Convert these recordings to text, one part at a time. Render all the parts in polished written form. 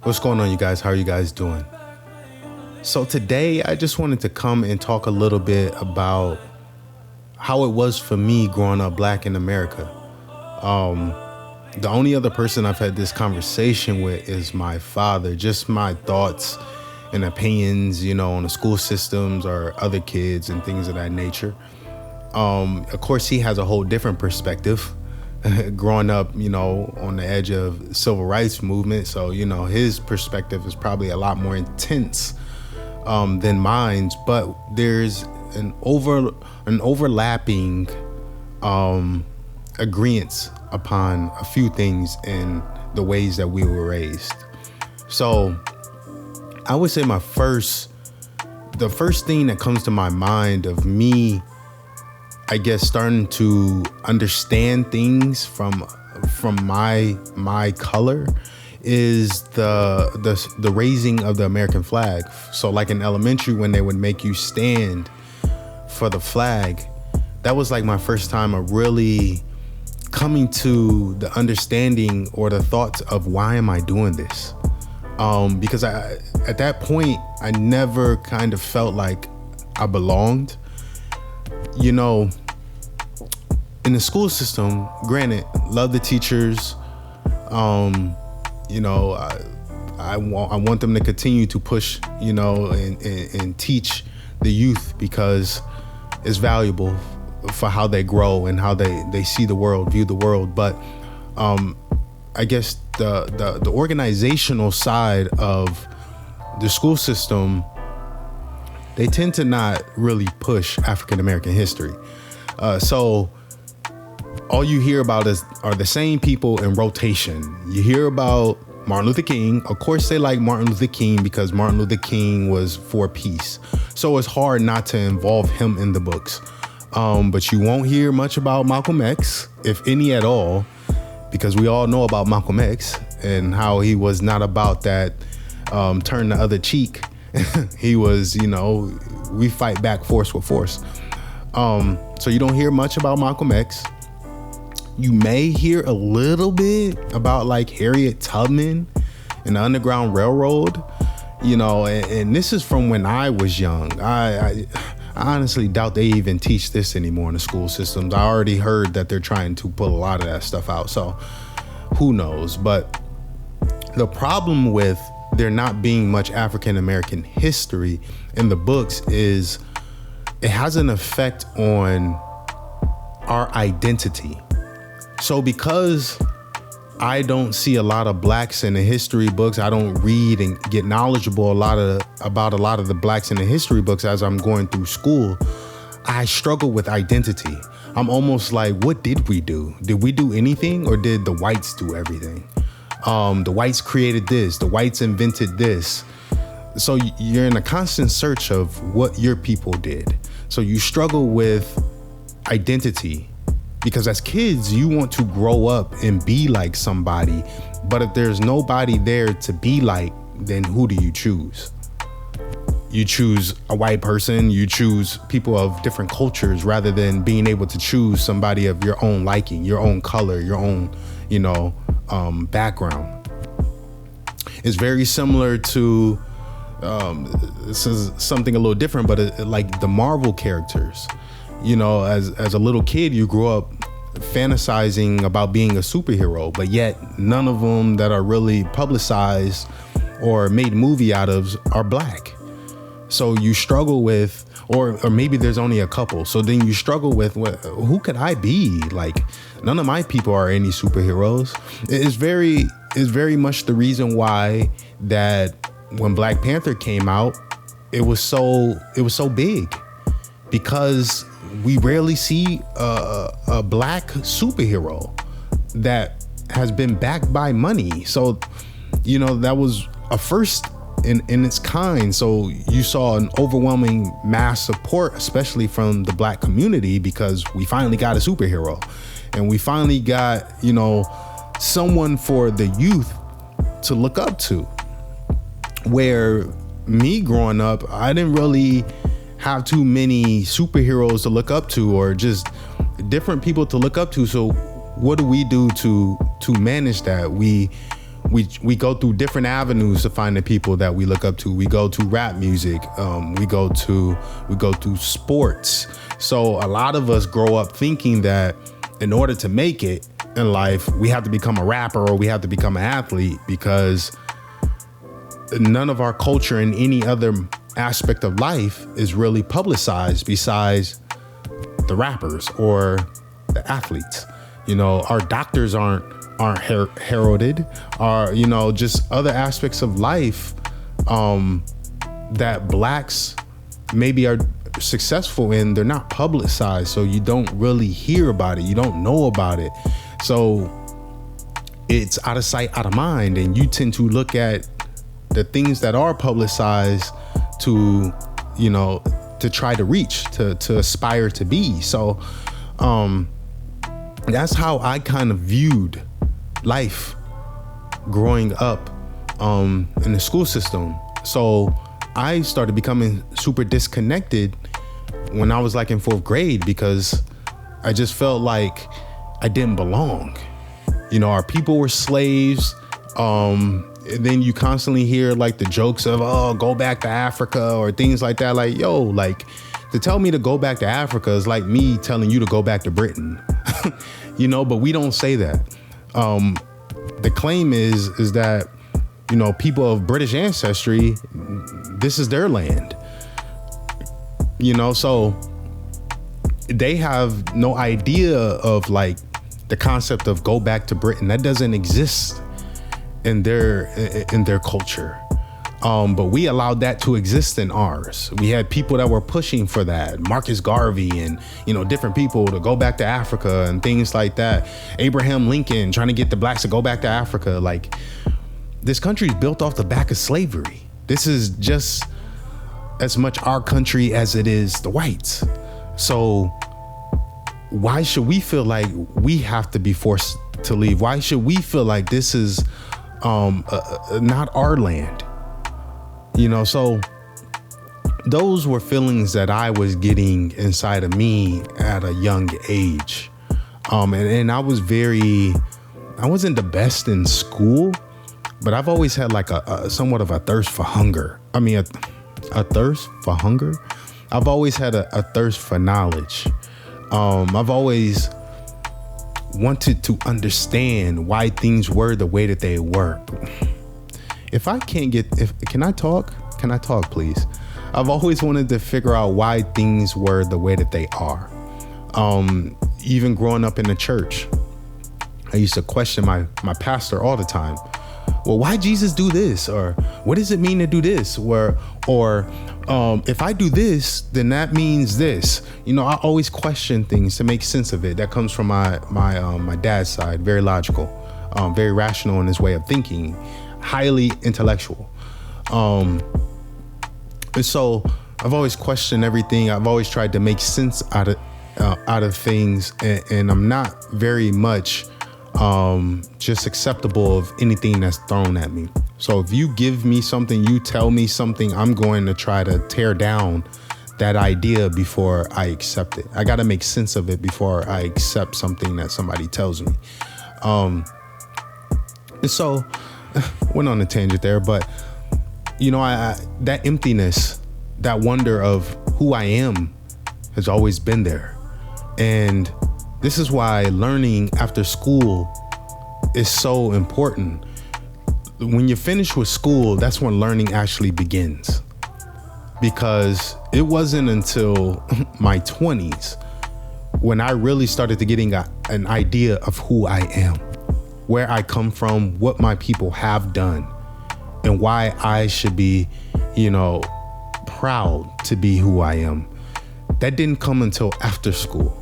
What's going on, you guys? How are you guys doing? So today I just wanted to come and talk a little bit about how it was for me growing up black in America. The only other person I've had this conversation with is my father, just my thoughts and opinions, on the school systems or other kids and things of that nature. Of course, he has a whole different perspective. Growing up, on the edge of civil rights movement. So, his perspective is probably a lot more intense than mine. But there's an overlapping agreement upon a few things in the ways that we were raised. So I would say the first thing that comes to my mind of me, I guess, starting to understand things from my color is the raising of the American flag. So like in elementary, when they would make you stand for the flag, that was like my first time of really coming to the understanding or the thoughts of why am I doing this? Because at that point, I never kind of felt like I belonged. In the school system, granted, love the teachers. I want them to continue to push, and teach the youth because it's valuable for how they grow and how they see the world, view the world. But I guess the organizational side of the school system, they tend to not really push African American history. So all you hear about are the same people in rotation. You hear about Martin Luther King. Of course, they like Martin Luther King because Martin Luther King was for peace. So it's hard not to involve him in the books. But you won't hear much about Malcolm X, if any at all, because we all know about Malcolm X and how he was not about that turn the other cheek. He was, we fight back force with force. So you don't hear much about Malcolm X. You may hear a little bit about like Harriet Tubman and the Underground Railroad, and this is from when I was young. I honestly doubt they even teach this anymore in the school systems. I already heard that they're trying to pull a lot of that stuff out. So who knows? But the problem with there not being much African American history in the books is it has an effect on our identity. So because I don't see a lot of blacks in the history books, I don't read and get knowledgeable about a lot of the blacks in the history books as I'm going through school, I struggle with identity. I'm almost like, what did we do? Did we do anything, or did the whites do everything? The whites created this, the whites invented this. So you're in a constant search of what your people did. So you struggle with identity because as kids, you want to grow up and be like somebody. But if there's nobody there to be like, then who do you choose? You choose a white person, you choose people of different cultures rather than being able to choose somebody of your own liking, your own color, your own, background. It's very similar to, this is something a little different, but like the Marvel characters. As a little kid, you grew up fantasizing about being a superhero, but yet none of them that are really publicized or made a movie out of are black. So you struggle with, or maybe there's only a couple. So then you struggle with, who could I be? Like, none of my people are any superheroes. It's very much the reason why that when Black Panther came out, it was so big, because we rarely see a black superhero that has been backed by money. So, that was a first in its kind. So you saw an overwhelming mass support, especially from the black community, because we finally got a superhero and we finally got, someone for the youth to look up to. Where me growing up, I didn't really have too many superheroes to look up to, or just different people to look up to. So what do we do to manage that? We we go through different avenues to find the people that we look up to. We go to rap music. We go to sports. So a lot of us grow up thinking that in order to make it in life, we have to become a rapper or we have to become an athlete, because none of our culture in any other aspect of life is really publicized besides the rappers or the athletes. Our doctors aren't heralded, or just other aspects of life that blacks maybe are successful in. They're not publicized, so you don't really hear about it, you don't know about it, so it's out of sight, out of mind, and you tend to look at the things that are publicized to try to reach, to aspire to be. So that's how I kind of viewed life growing up in the school system. So I started becoming super disconnected when I was like in 4th grade, because I just felt like I didn't belong. Our people were slaves. And then you constantly hear like the jokes of, oh, go back to Africa or things like that. Like, yo, like to tell me to go back to Africa is like me telling you to go back to Britain, but we don't say that. The claim is that, people of British ancestry, this is their land, so they have no idea of like the concept of go back to Britain. That doesn't exist in their culture. But we allowed that to exist in ours. We had people that were pushing for that, Marcus Garvey and, different people to go back to Africa and things like that. Abraham Lincoln trying to get the blacks to go back to Africa. Like, this country is built off the back of slavery. This is just as much our country as it is the whites. So why should we feel like we have to be forced to leave? Why should we feel like this is not our land? So those were feelings that I was getting inside of me at a young age. And I wasn't the best in school, but I've always had like a somewhat of a thirst for hunger. I mean, a thirst for hunger. I've always had a thirst for knowledge. I've always wanted to understand why things were the way that they were. Can I talk? Can I talk, please? I've always wanted to figure out why things were the way that they are. Even growing up in the church, I used to question my pastor all the time. Well, why Jesus do this? Or what does it mean to do this? Or if I do this, then that means this. I always question things to make sense of it. That comes from my dad's side. Very logical, very rational in his way of thinking, highly intellectual. And so I've always questioned everything. I've always tried to make sense out of things, and I'm not very much just acceptable of anything that's thrown at me. So if you give me something, you tell me something, I'm going to try to tear down that idea before I accept it. I got to make sense of it before I accept something that somebody tells me. And so went on a tangent there, but I that emptiness, that wonder of who I am has always been there. And this is why learning after school is so important. When you finish with school, that's when learning actually begins. Because it wasn't until my 20s when I really started to getting an idea of who I am, where I come from, what my people have done, and why I should be, proud to be who I am. That didn't come until after school.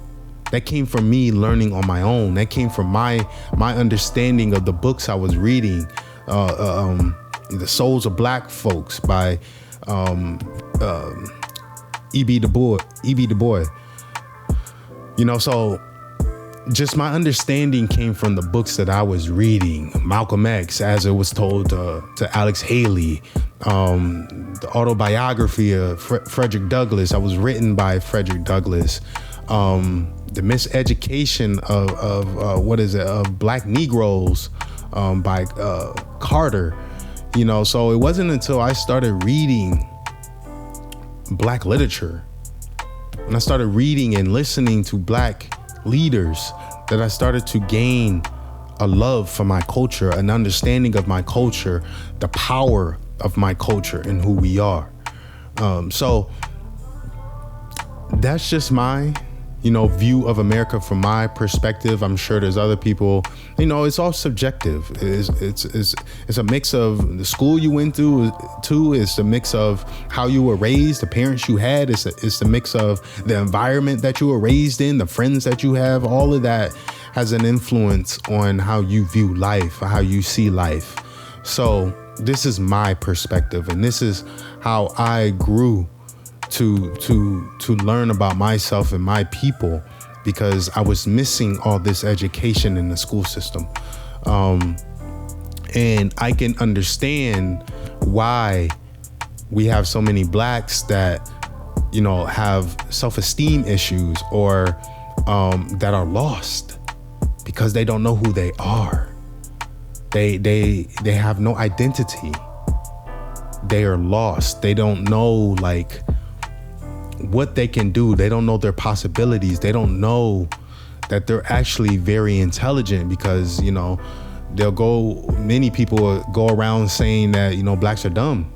That came from me learning on my own. That came from my understanding of the books I was reading. The Souls of Black Folks by E.B. Du Bois. So just my understanding came from the books that I was reading. Malcolm X, As It Was Told to Alex Haley, the autobiography of Frederick Douglass. I was written by Frederick Douglass. The Miseducation of Black Negroes by Carter, you know. So it wasn't until I started reading Black literature, when I started reading and listening to Black leaders, that I started to gain a love for my culture, an understanding of my culture, the power of my culture and who we are. So that's just my, you know, view of America from my perspective. I'm sure there's other people, you know, it's all subjective. It's a mix of the school you went to, it's a mix of how you were raised, the parents you had, it's the mix of the environment that you were raised in, the friends that you have. All of that has an influence on how you view life, how you see life. So this is my perspective, and this is how I grew to learn about myself and my people, because I was missing all this education in the school system. And I can understand why we have so many Blacks that, you know, have self-esteem issues or that are lost because they don't know who they are. They have no identity. They are lost. They don't know, like, what they can do. They don't know their possibilities. They don't know that they're actually very intelligent, because, you know, many people will go around saying that, you know, Blacks are dumb,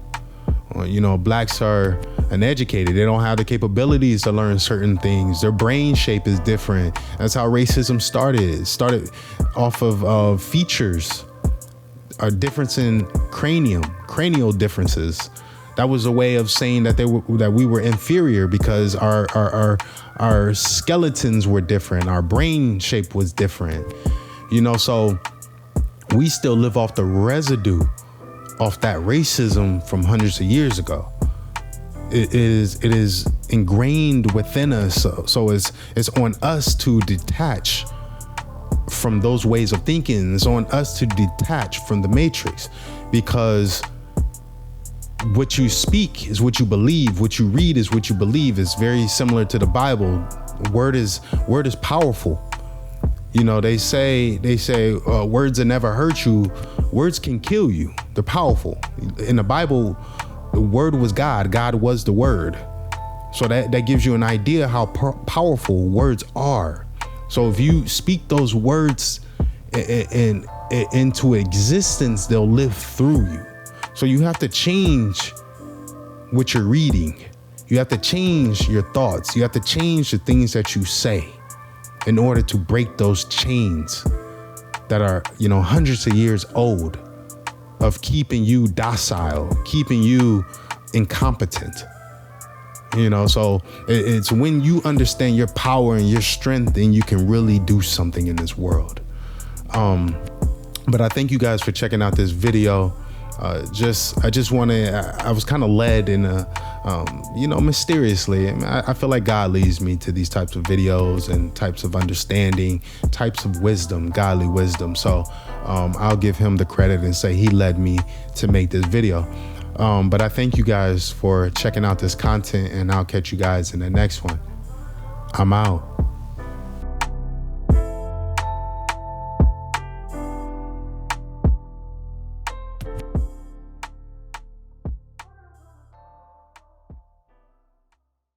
or, you know, Blacks are uneducated. They don't have the capabilities to learn certain things. Their brain shape is different. That's how racism started. It started off of features, a difference in cranial differences. That was a way of saying that we were inferior, because our skeletons were different, our brain shape was different, you know. So we still live off the residue of that racism from hundreds of years ago. It is ingrained within us. So it's on us to detach from those ways of thinking. It's on us to detach from the matrix, because what you speak is what you believe. What you read is what you believe. It's very similar to the Bible. Word is powerful. You know, they say words that never hurt you. Words can kill you. They're powerful. In the Bible, the word was God. God was the word. So that gives you an idea how powerful words are. So if you speak those words into existence, they'll live through you. So you have to change what you're reading. You have to change your thoughts. You have to change the things that you say in order to break those chains that are, you know, hundreds of years old of keeping you docile, keeping you incompetent. You know, so it's when you understand your power and your strength, then you can really do something in this world. But I thank you guys for checking out this video. I was kind of led in you know, mysteriously. I feel like God leads me to these types of videos and types of understanding, types of wisdom, godly wisdom. So I'll give him the credit and say he led me to make this video. But I thank you guys for checking out this content, and I'll catch you guys in the next one. I'm out.